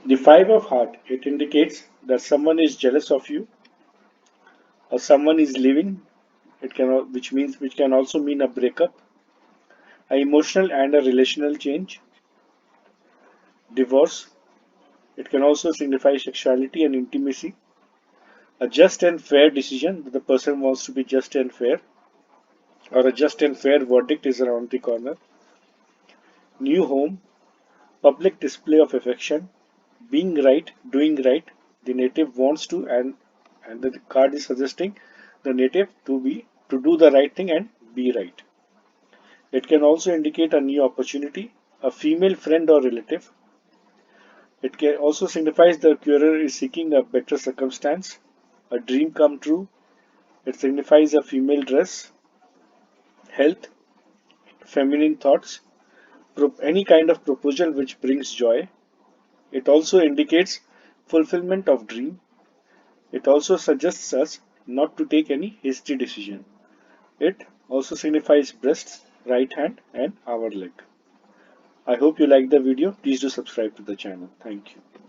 The five of heart, it indicates that someone is jealous of you or someone is leaving. Which can also mean a breakup, a emotional and a relational change, divorce. It can also signify sexuality and intimacy, a just and fair decision that the person wants to be just and fair, or a just and fair verdict is around the corner. New home, public display of affection, being right, doing right. The native wants to, and the card is suggesting the native to do the right thing and be right. It can also indicate a new opportunity, a female friend or relative. It can also signifies the curer is seeking a better circumstance, a dream come true. It signifies a female dress, health, feminine thoughts, any kind of proposal which brings joy. It also indicates fulfillment of dream. It also suggests us not to take any hasty decision. It also signifies breasts, right hand, and our leg. I hope you liked the video. Please do subscribe to the channel. Thank you.